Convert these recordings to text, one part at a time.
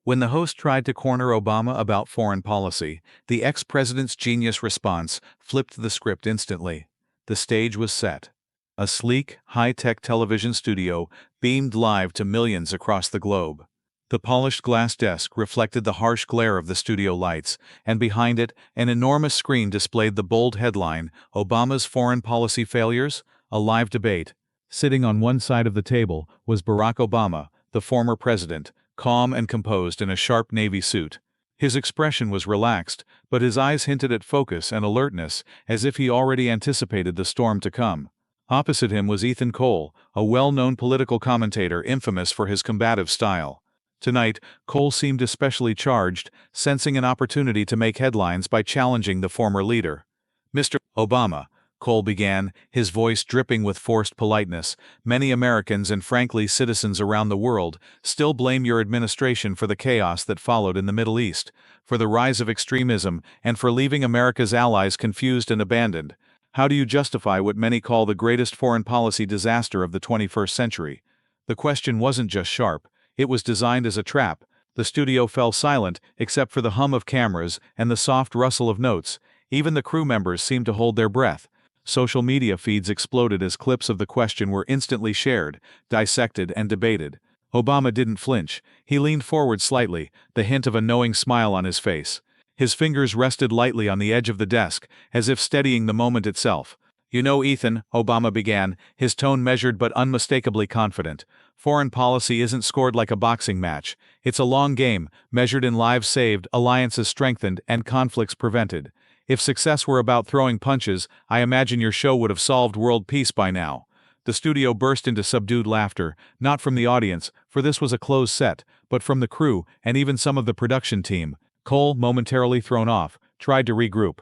When the host tried to corner Obama about foreign policy, the ex-president's genius response flipped the script instantly. The stage was set. A sleek, high-tech television studio beamed live to millions across the globe. The polished glass desk reflected the harsh glare of the studio lights, and behind it, an enormous screen displayed the bold headline, "Obama's Foreign Policy Failures? A Live Debate." Sitting on one side of the table was Barack Obama, the former president, calm and composed in a sharp navy suit. His expression was relaxed, but his eyes hinted at focus and alertness, as if he already anticipated the storm to come. Opposite him was Ethan Cole, a well-known political commentator infamous for his combative style. Tonight, Cole seemed especially charged, sensing an opportunity to make headlines by challenging the former leader. "Mr. Obama," Cole began, his voice dripping with forced politeness, "many Americans and frankly citizens around the world still blame your administration for the chaos that followed in the Middle East, for the rise of extremism, and for leaving America's allies confused and abandoned. How do you justify what many call the greatest foreign policy disaster of the 21st century?" The question wasn't just sharp, it was designed as a trap. The studio fell silent except for the hum of cameras and the soft rustle of notes. Even the crew members seemed to hold their breath. Social media feeds exploded as clips of the question were instantly shared, dissected, and debated. Obama didn't flinch. He leaned forward slightly, the hint of a knowing smile on his face. His fingers rested lightly on the edge of the desk, as if steadying the moment itself. "You know, Ethan," Obama began, his tone measured but unmistakably confident, "foreign policy isn't scored like a boxing match. It's a long game, measured in lives saved, alliances strengthened, and conflicts prevented. If success were about throwing punches, I imagine your show would have solved world peace by now." The studio burst into subdued laughter, not from the audience, for this was a closed set, but from the crew and even some of the production team. Cole, momentarily thrown off, tried to regroup.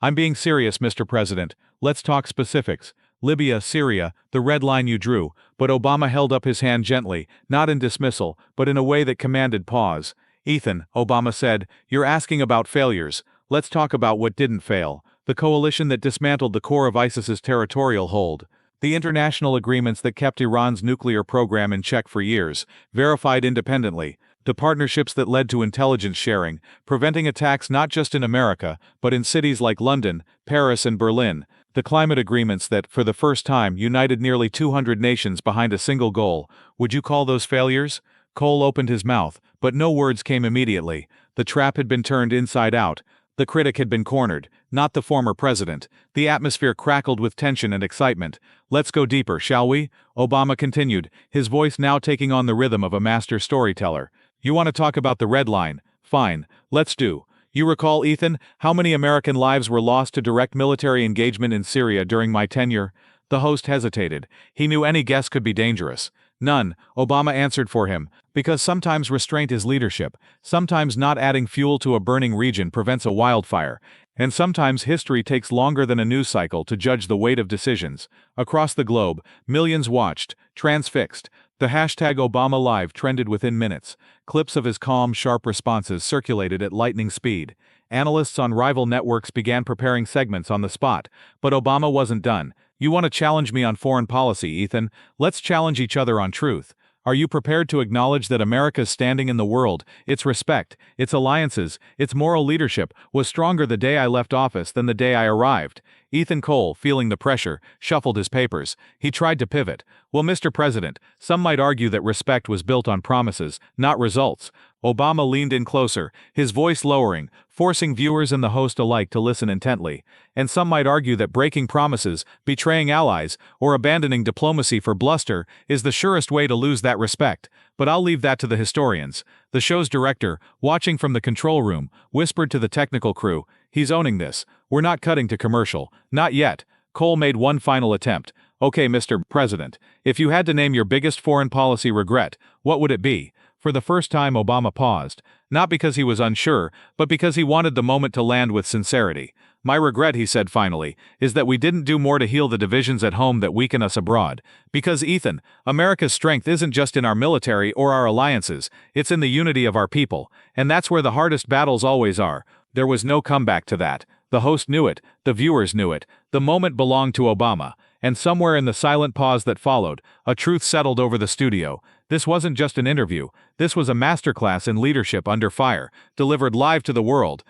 "I'm being serious, Mr. President. Let's talk specifics. Libya, Syria, the red line you drew," but Obama held up his hand gently, not in dismissal, but in a way that commanded pause. "Ethan," Obama said, "you're asking about failures. Let's talk about what didn't fail. The coalition that dismantled the core of ISIS's territorial hold. The international agreements that kept Iran's nuclear program in check for years, verified independently. The partnerships that led to intelligence sharing, preventing attacks not just in America, but in cities like London, Paris, and Berlin. The climate agreements that, for the first time, united nearly 200 nations behind a single goal. Would you call those failures?" Cole opened his mouth, but no words came immediately. The trap had been turned inside out. The critic had been cornered, not the former president. The atmosphere crackled with tension and excitement. "Let's go deeper, shall we?" Obama continued, his voice now taking on the rhythm of a master storyteller. "You want to talk about the red line? Fine, let's do. You recall, Ethan, how many American lives were lost to direct military engagement in Syria during my tenure?" The host hesitated. He knew any guess could be dangerous. "None," Obama answered for him, "because sometimes restraint is leadership, sometimes not adding fuel to a burning region prevents a wildfire, and sometimes history takes longer than a news cycle to judge the weight of decisions." Across the globe, millions watched, transfixed. The hashtag #ObamaLive trended within minutes. Clips of his calm, sharp responses circulated at lightning speed. Analysts on rival networks began preparing segments on the spot, but Obama wasn't done. "You want to challenge me on foreign policy, Ethan? Let's challenge each other on truth. Are you prepared to acknowledge that America's standing in the world, its respect, its alliances, its moral leadership, was stronger the day I left office than the day I arrived?" Ethan Cole, feeling the pressure, shuffled his papers. He tried to pivot. "Well, Mr. President, some might argue that respect was built on promises, not results." Obama leaned in closer, his voice lowering, forcing viewers and the host alike to listen intently. "And some might argue that breaking promises, betraying allies, or abandoning diplomacy for bluster is the surest way to lose that respect. But I'll leave that to the historians." The show's director, watching from the control room, whispered to the technical crew, "He's owning this. We're not cutting to commercial. Not yet." Cole made one final attempt. "Okay, Mr. President, if you had to name your biggest foreign policy regret, what would it be?" For the first time, Obama paused, not because he was unsure, but because he wanted the moment to land with sincerity. "My regret," he said finally, "is that we didn't do more to heal the divisions at home that weaken us abroad. Because, Ethan, America's strength isn't just in our military or our alliances, it's in the unity of our people, and that's where the hardest battles always are." There was no comeback to that. The host knew it, the viewers knew it. The moment belonged to Obama. and somewhere in the silent pause that followed, a truth settled over the studio. This wasn't just an interview, this was a masterclass in leadership under fire, delivered live to the world.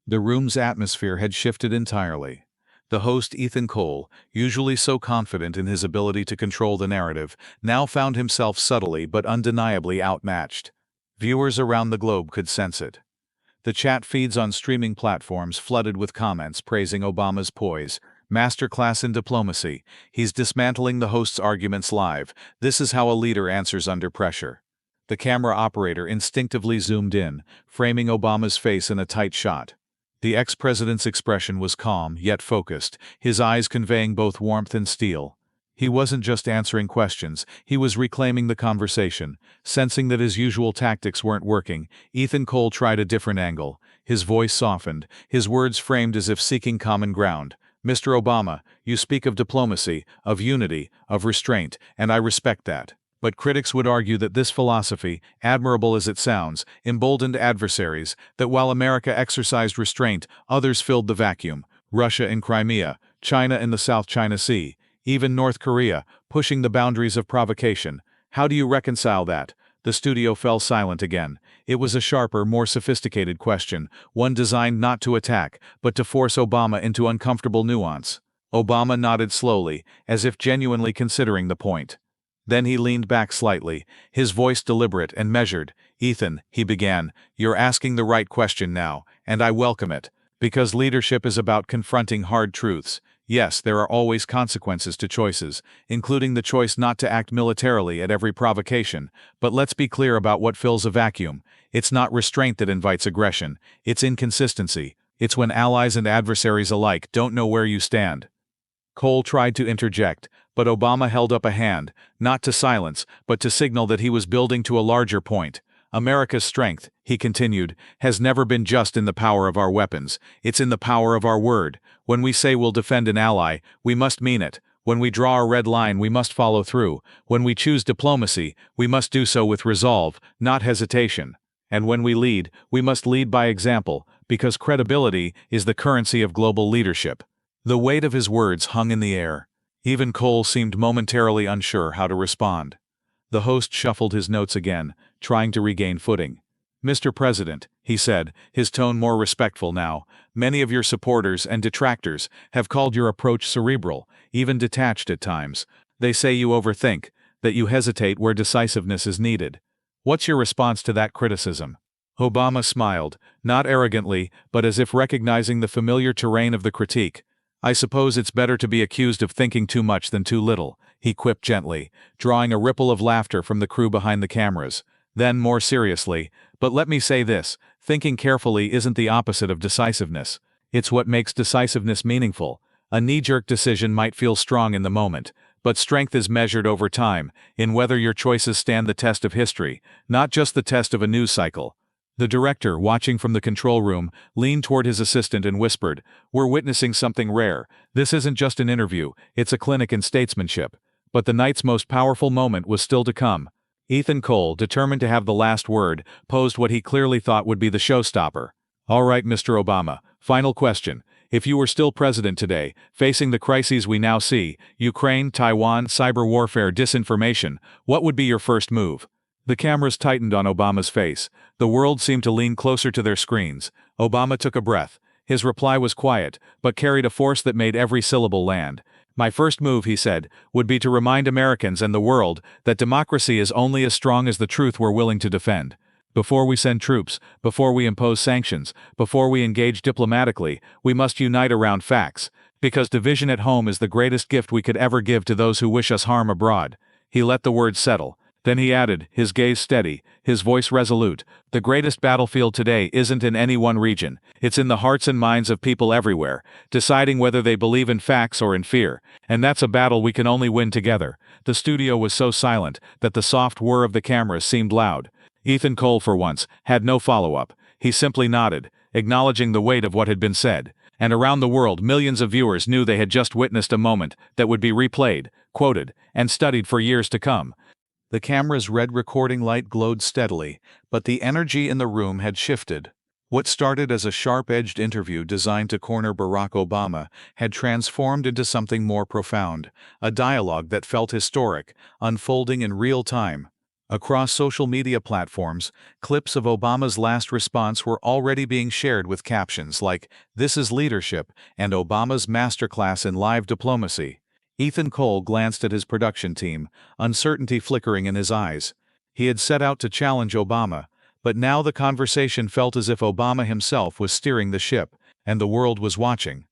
The room's atmosphere had shifted entirely. The host, Ethan Cole, usually so confident in his ability to control the narrative, now found himself subtly but undeniably outmatched. Viewers around the globe could sense it. The chat feeds on streaming platforms flooded with comments praising Obama's poise. Masterclass in diplomacy. He's dismantling the host's arguments live. This is how a leader answers under pressure. The camera operator instinctively zoomed in, framing Obama's face in a tight shot. The ex-president's expression was calm, yet focused, his eyes conveying both warmth and steel. He wasn't just answering questions, he was reclaiming the conversation. Sensing that his usual tactics weren't working, Ethan Cole tried a different angle. His voice softened, his words framed as if seeking common ground. "Mr. Obama, you speak of diplomacy, of unity, of restraint, and I respect that. But critics would argue that this philosophy, admirable as it sounds, emboldened adversaries, that while America exercised restraint, others filled the vacuum. Russia in Crimea, China in the South China Sea, even North Korea, pushing the boundaries of provocation. How do you reconcile that?" The studio fell silent again. It was a sharper, more sophisticated question, one designed not to attack, but to force Obama into uncomfortable nuance. Obama nodded slowly, as if genuinely considering the point. Then he leaned back slightly, his voice deliberate and measured. "Ethan," he began, "you're asking the right question now, and I welcome it. Because leadership is about confronting hard truths. Yes, there are always consequences to choices, including the choice not to act militarily at every provocation. But let's be clear about what fills a vacuum. It's not restraint that invites aggression, it's inconsistency. It's when allies and adversaries alike don't know where you stand." Cole tried to interject, but Obama held up a hand, not to silence, but to signal that he was building to a larger point. "America's strength," he continued, "has never been just in the power of our weapons. It's in the power of our word. When we say we'll defend an ally, we must mean it. When we draw a red line, we must follow through. When we choose diplomacy, we must do so with resolve, not hesitation. And when we lead, we must lead by example, because credibility is the currency of global leadership." The weight of his words hung in the air. Even Cole seemed momentarily unsure how to respond. The host shuffled his notes again, trying to regain footing. "Mr. President," he said, his tone more respectful now, "many of your supporters and detractors have called your approach cerebral, even detached at times. They say you overthink, that you hesitate where decisiveness is needed. What's your response to that criticism?" Obama smiled, not arrogantly, but as if recognizing the familiar terrain of the critique. "I suppose it's better to be accused of thinking too much than too little," he quipped gently, drawing a ripple of laughter from the crew behind the cameras. Then, more seriously, "But let me say this, thinking carefully isn't the opposite of decisiveness. It's what makes decisiveness meaningful. A knee-jerk decision might feel strong in the moment, but strength is measured over time, in whether your choices stand the test of history, not just the test of a news cycle." The director, watching from the control room, leaned toward his assistant and whispered, "We're witnessing something rare. This isn't just an interview, it's a clinic in statesmanship." But the night's most powerful moment was still to come. Ethan Cole, determined to have the last word, posed what he clearly thought would be the showstopper. "All right, Mr. Obama, final question. If you were still president today, facing the crises we now see, Ukraine, Taiwan, cyber warfare, disinformation, what would be your first move?" The cameras tightened on Obama's face. The world seemed to lean closer to their screens. Obama took a breath. His reply was quiet, but carried a force that made every syllable land. "My first move," he said, "would be to remind Americans and the world that democracy is only as strong as the truth we're willing to defend. Before we send troops, before we impose sanctions, before we engage diplomatically, we must unite around facts. Because division at home is the greatest gift we could ever give to those who wish us harm abroad." He let the words settle. Then he added, his gaze steady, his voice resolute, "The greatest battlefield today isn't in any one region. It's in the hearts and minds of people everywhere, deciding whether they believe in facts or in fear. And that's a battle we can only win together." The studio was so silent that the soft whir of the cameras seemed loud. Ethan Cole, for once, had no follow-up. He simply nodded, acknowledging the weight of what had been said. And around the world, millions of viewers knew they had just witnessed a moment that would be replayed, quoted, and studied for years to come. The camera's red recording light glowed steadily, but the energy in the room had shifted. What started as a sharp-edged interview designed to corner Barack Obama had transformed into something more profound, a dialogue that felt historic, unfolding in real time. Across social media platforms, clips of Obama's last response were already being shared with captions like, "This is leadership," and "Obama's masterclass in live diplomacy." Ethan Cole glanced at his production team, uncertainty flickering in his eyes. He had set out to challenge Obama, but now the conversation felt as if Obama himself was steering the ship, and the world was watching.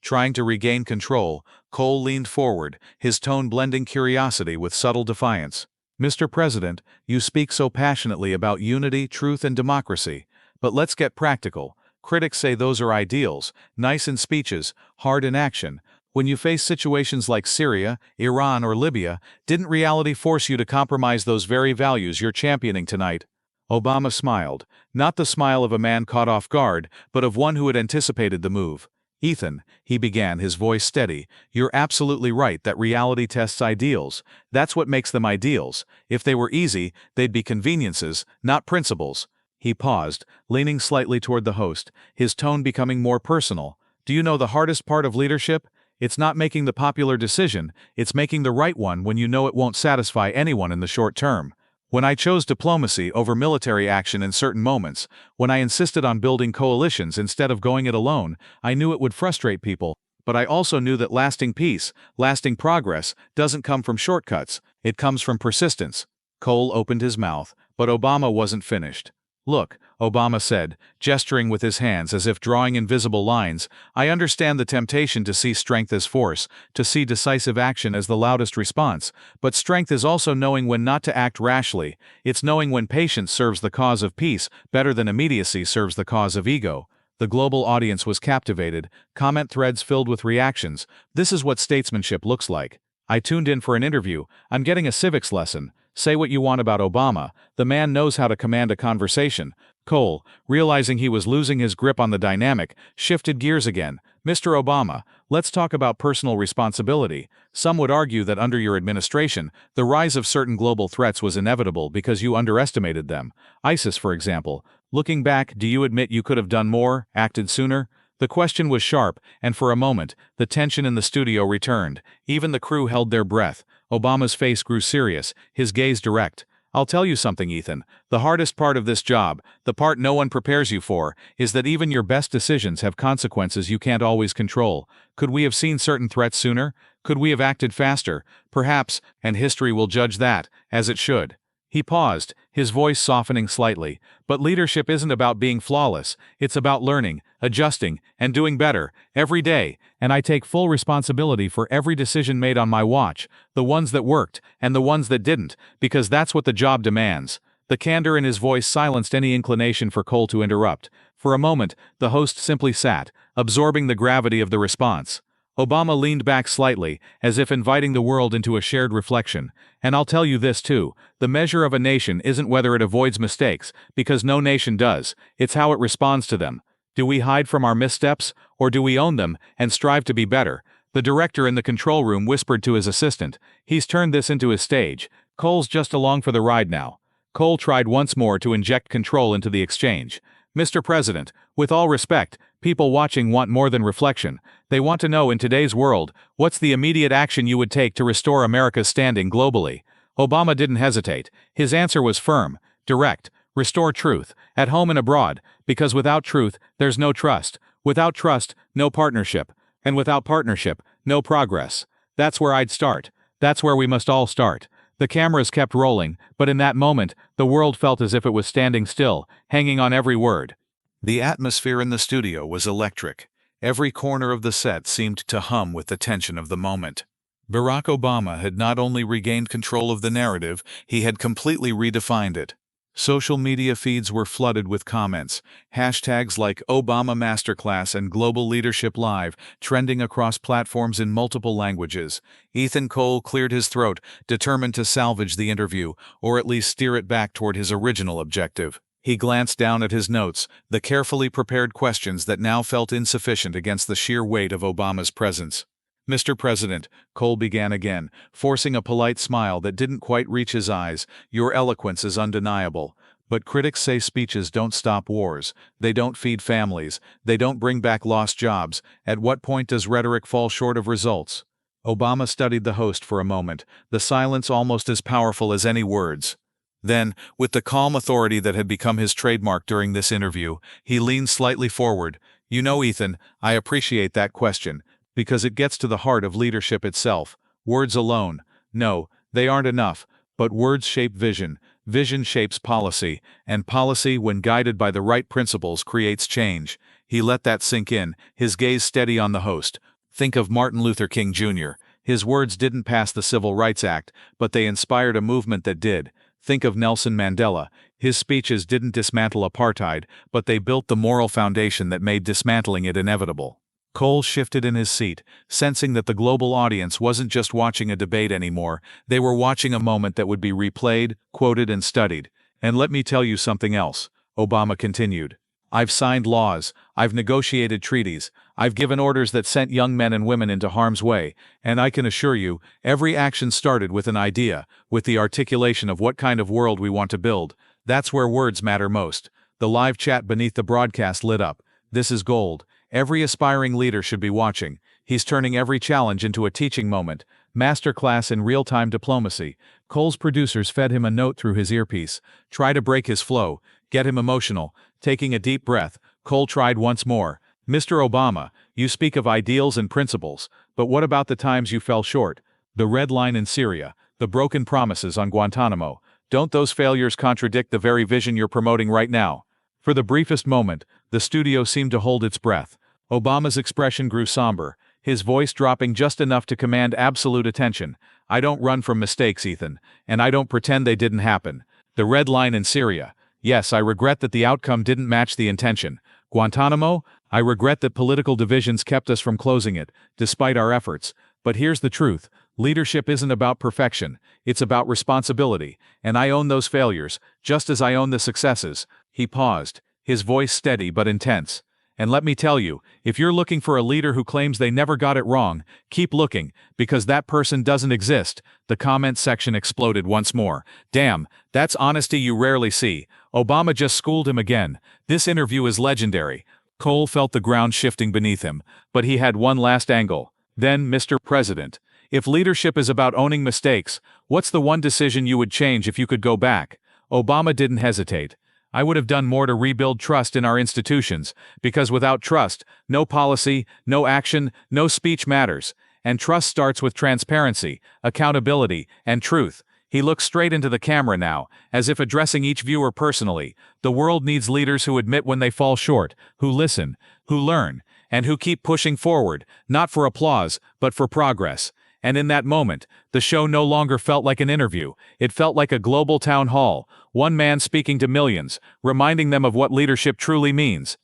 Trying to regain control, Cole leaned forward, his tone blending curiosity with subtle defiance. "Mr. President, you speak so passionately about unity, truth, and democracy. But let's get practical. Critics say those are ideals, nice in speeches, hard in action. When you face situations like Syria, Iran, or Libya, didn't reality force you to compromise those very values you're championing tonight?" Obama smiled, not the smile of a man caught off guard, but of one who had anticipated the move. "Ethan," he began, his voice steady, "you're absolutely right that reality tests ideals. That's what makes them ideals. If they were easy, they'd be conveniences, not principles." He paused, leaning slightly toward the host, his tone becoming more personal. "Do you know the hardest part of leadership? It's not making the popular decision, it's making the right one when you know it won't satisfy anyone in the short term. When I chose diplomacy over military action in certain moments, when I insisted on building coalitions instead of going it alone, I knew it would frustrate people. But I also knew that lasting peace, lasting progress, doesn't come from shortcuts, it comes from persistence." Cole opened his mouth, but Obama wasn't finished. "Look," Obama said, gesturing with his hands as if drawing invisible lines, "I understand the temptation to see strength as force, to see decisive action as the loudest response, but strength is also knowing when not to act rashly. It's knowing when patience serves the cause of peace better than immediacy serves the cause of ego." The global audience was captivated, comment threads filled with reactions. "This is what statesmanship looks like. I tuned in for an interview, I'm getting a civics lesson. Say what you want about Obama, the man knows how to command a conversation." Cole, realizing he was losing his grip on the dynamic, shifted gears again. "Mr. Obama, let's talk about personal responsibility. Some would argue that under your administration, the rise of certain global threats was inevitable because you underestimated them. ISIS, for example. Looking back, do you admit you could have done more, acted sooner?" The question was sharp, and for a moment, the tension in the studio returned. Even the crew held their breath. Obama's face grew serious, his gaze direct. "I'll tell you something, Ethan. The hardest part of this job, the part no one prepares you for, is that even your best decisions have consequences you can't always control. Could we have seen certain threats sooner? Could we have acted faster? Perhaps, and history will judge that, as it should." He paused, his voice softening slightly. "But leadership isn't about being flawless, it's about learning, adjusting, and doing better, every day, and I take full responsibility for every decision made on my watch, the ones that worked, and the ones that didn't, because that's what the job demands." The candor in his voice silenced any inclination for Cole to interrupt. For a moment, the host simply sat, absorbing the gravity of the response. Obama leaned back slightly, as if inviting the world into a shared reflection. "And I'll tell you this too, the measure of a nation isn't whether it avoids mistakes, because no nation does, it's how it responds to them. Do we hide from our missteps, or do we own them and strive to be better?" The director in the control room whispered to his assistant, "He's turned this into his stage. Cole's just along for the ride now." Cole tried once more to inject control into the exchange. "Mr. President, with all respect, people watching want more than reflection. They want to know in today's world, what's the immediate action you would take to restore America's standing globally?" Obama didn't hesitate. His answer was firm, direct. "Restore truth, at home and abroad, because without truth, there's no trust. Without trust, no partnership. And without partnership, no progress. That's where I'd start. That's where we must all start." The cameras kept rolling, but in that moment, the world felt as if it was standing still, hanging on every word. The atmosphere in the studio was electric. Every corner of the set seemed to hum with the tension of the moment. Barack Obama had not only regained control of the narrative, he had completely redefined it. Social media feeds were flooded with comments, hashtags like Obama Masterclass and Global Leadership Live trending across platforms in multiple languages. Ethan Cole cleared his throat, determined to salvage the interview, or at least steer it back toward his original objective. He glanced down at his notes, the carefully prepared questions that now felt insufficient against the sheer weight of Obama's presence. "Mr. President," Cole began again, forcing a polite smile that didn't quite reach his eyes, "your eloquence is undeniable. But critics say speeches don't stop wars, they don't feed families, they don't bring back lost jobs. At what point does rhetoric fall short of results? Obama studied the host for a moment, the silence almost as powerful as any words. Then, with the calm authority that had become his trademark during this interview, he leaned slightly forward. You know, Ethan, I appreciate that question, because it gets to the heart of leadership itself. Words alone, no, they aren't enough, but words shape vision, vision shapes policy, and policy, when guided by the right principles, creates change. He let that sink in, his gaze steady on the host. Think of Martin Luther King Jr. His words didn't pass the Civil Rights Act, but they inspired a movement that did. Think of Nelson Mandela. His speeches didn't dismantle apartheid, but they built the moral foundation that made dismantling it inevitable. Cole shifted in his seat, sensing that the global audience wasn't just watching a debate anymore, they were watching a moment that would be replayed, quoted, and studied. And let me tell you something else, Obama continued. I've signed laws, I've negotiated treaties, I've given orders that sent young men and women into harm's way, and I can assure you, every action started with an idea, with the articulation of what kind of world we want to build. That's where words matter most. The live chat beneath the broadcast lit up. This is gold. Every aspiring leader should be watching. He's turning every challenge into a teaching moment. Masterclass in real-time diplomacy. Cole's producers fed him a note through his earpiece. Try to break his flow. Get him emotional. Taking a deep breath, Cole tried once more. Mr. Obama, you speak of ideals and principles, but what about the times you fell short? The red line in Syria, the broken promises on Guantanamo. Don't those failures contradict the very vision you're promoting right now? For the briefest moment, the studio seemed to hold its breath. Obama's expression grew somber, his voice dropping just enough to command absolute attention. I don't run from mistakes, Ethan, and I don't pretend they didn't happen. The red line in Syria. Yes, I regret that the outcome didn't match the intention. Guantanamo? I regret that political divisions kept us from closing it, despite our efforts. But here's the truth. Leadership isn't about perfection. It's about responsibility, and I own those failures, just as I own the successes. He paused, his voice steady but intense. And let me tell you, if you're looking for a leader who claims they never got it wrong, keep looking, because that person doesn't exist. The comment section exploded once more. Damn, that's honesty you rarely see. Obama just schooled him again. This interview is legendary. Cole felt the ground shifting beneath him, but he had one last angle. Then, Mr. President, if leadership is about owning mistakes, what's the one decision you would change if you could go back? Obama didn't hesitate. I would have done more to rebuild trust in our institutions, because without trust, no policy, no action, no speech matters. And trust starts with transparency, accountability, and truth. He looked straight into the camera now, as if addressing each viewer personally. The world needs leaders who admit when they fall short, who listen, who learn, and who keep pushing forward, not for applause, but for progress. And in that moment, the show no longer felt like an interview. It felt like a global town hall, one man speaking to millions, reminding them of what leadership truly means.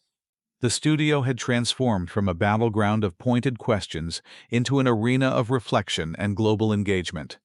The studio had transformed from a battleground of pointed questions into an arena of reflection and global engagement.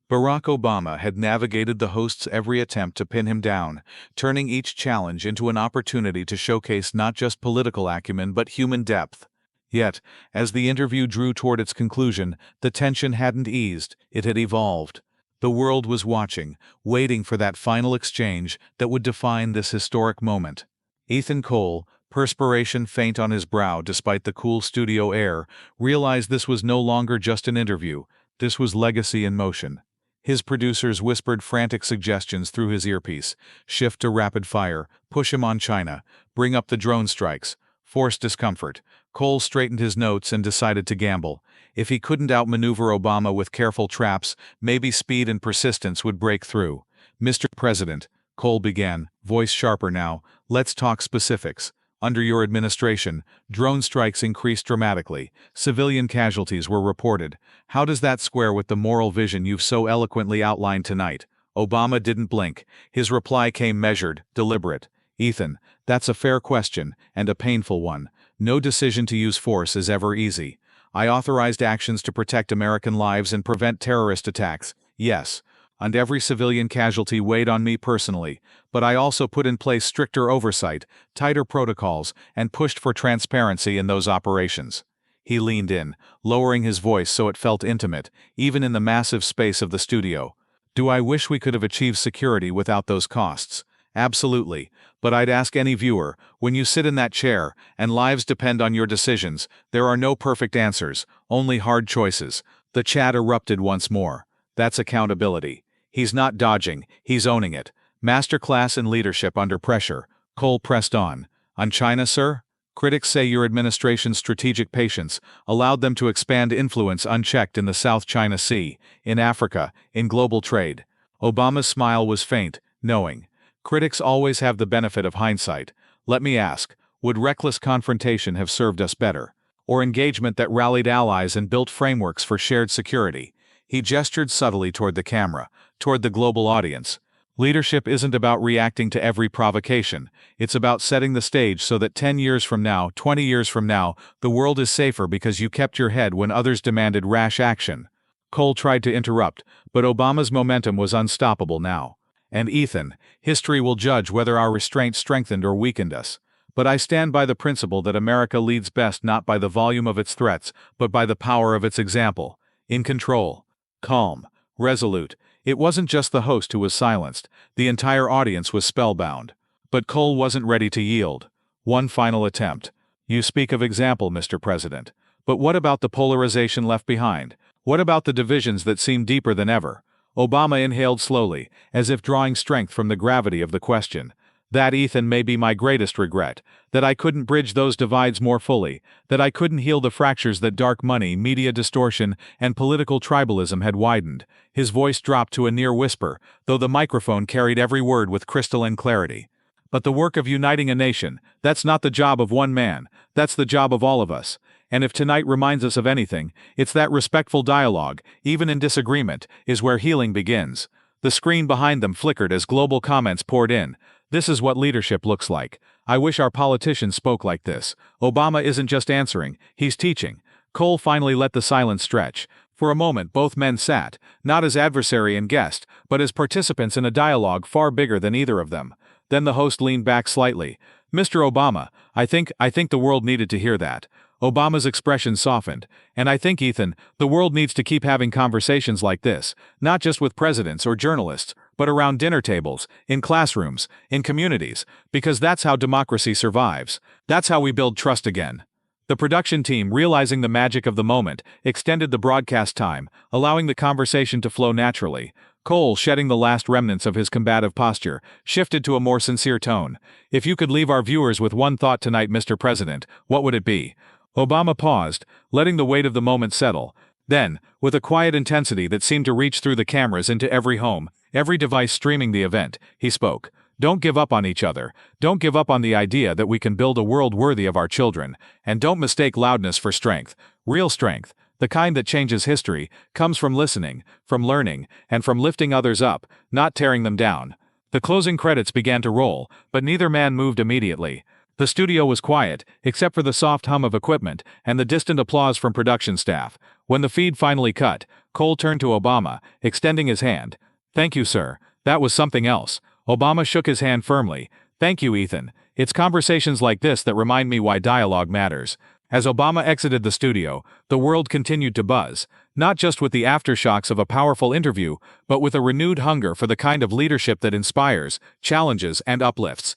Barack Obama had navigated the host's every attempt to pin him down, turning each challenge into an opportunity to showcase not just political acumen but human depth. Yet, as the interview drew toward its conclusion, the tension hadn't eased, it had evolved. The world was watching, waiting for that final exchange that would define this historic moment. Ethan Cole, perspiration faint on his brow despite the cool studio air, realized this was no longer just an interview, this was legacy in motion. His producers whispered frantic suggestions through his earpiece. Shift to rapid fire, push him on China, bring up the drone strikes, force discomfort. Cole straightened his notes and decided to gamble. If he couldn't outmaneuver Obama with careful traps, maybe speed and persistence would break through. Mr. President, Cole began, voice sharper now, let's talk specifics. Under your administration, drone strikes increased dramatically. Civilian casualties were reported. How does that square with the moral vision you've so eloquently outlined tonight? Obama didn't blink. His reply came measured, deliberate. Ethan, that's a fair question, and a painful one. No decision to use force is ever easy. I authorized actions to protect American lives and prevent terrorist attacks, yes, and every civilian casualty weighed on me personally, but I also put in place stricter oversight, tighter protocols, and pushed for transparency in those operations. He leaned in, lowering his voice so it felt intimate, even in the massive space of the studio. Do I wish we could have achieved security without those costs? Absolutely. But I'd ask any viewer, when you sit in that chair, and lives depend on your decisions, there are no perfect answers, only hard choices. The chat erupted once more. That's accountability. He's not dodging, he's owning it. Masterclass in leadership under pressure. Cole pressed on. On China, sir? Critics say your administration's strategic patience allowed them to expand influence unchecked in the South China Sea, in Africa, in global trade. Obama's smile was faint, knowing. Critics always have the benefit of hindsight. Let me ask, would reckless confrontation have served us better? Or engagement that rallied allies and built frameworks for shared security? He gestured subtly toward the camera, toward the global audience. Leadership isn't about reacting to every provocation. It's about setting the stage so that 10 years from now, 20 years from now, the world is safer because you kept your head when others demanded rash action. Cole tried to interrupt, but Obama's momentum was unstoppable now. And Ethan, history will judge whether our restraint strengthened or weakened us. But I stand by the principle that America leads best not by the volume of its threats, but by the power of its example. In control. Calm. Resolute. It wasn't just the host who was silenced. The entire audience was spellbound. But Cole wasn't ready to yield. One final attempt. You speak of example, Mr. President. But what about the polarization left behind? What about the divisions that seem deeper than ever? Obama inhaled slowly, as if drawing strength from the gravity of the question. That, Ethan, may be my greatest regret, that I couldn't bridge those divides more fully, that I couldn't heal the fractures that dark money, media distortion, and political tribalism had widened. His voice dropped to a near whisper, though the microphone carried every word with crystalline clarity. But the work of uniting a nation, that's not the job of one man, that's the job of all of us. And if tonight reminds us of anything, it's that respectful dialogue, even in disagreement, is where healing begins. The screen behind them flickered as global comments poured in. This is what leadership looks like. I wish our politicians spoke like this. Obama isn't just answering, he's teaching. Cole finally let the silence stretch. For a moment both men sat, not as adversary and guest, but as participants in a dialogue far bigger than either of them. Then the host leaned back slightly. Mr. Obama, I think the world needed to hear that. Obama's expression softened. And I think, Ethan, the world needs to keep having conversations like this, not just with presidents or journalists, but around dinner tables, in classrooms, in communities, because that's how democracy survives. That's how we build trust again. The production team, realizing the magic of the moment, extended the broadcast time, allowing the conversation to flow naturally. Cole, shedding the last remnants of his combative posture, shifted to a more sincere tone. If you could leave our viewers with one thought tonight, Mr. President, what would it be? Obama paused, letting the weight of the moment settle. Then, with a quiet intensity that seemed to reach through the cameras into every home, every device streaming the event, he spoke. Don't give up on each other. Don't give up on the idea that we can build a world worthy of our children. And don't mistake loudness for strength. Real strength, the kind that changes history, comes from listening, from learning, and from lifting others up, not tearing them down. The closing credits began to roll, but neither man moved immediately. The studio was quiet, except for the soft hum of equipment and the distant applause from production staff. When the feed finally cut, Cole turned to Obama, extending his hand. Thank you, sir. That was something else. Obama shook his hand firmly. Thank you, Ethan. It's conversations like this that remind me why dialogue matters. As Obama exited the studio, the world continued to buzz, not just with the aftershocks of a powerful interview, but with a renewed hunger for the kind of leadership that inspires, challenges, and uplifts.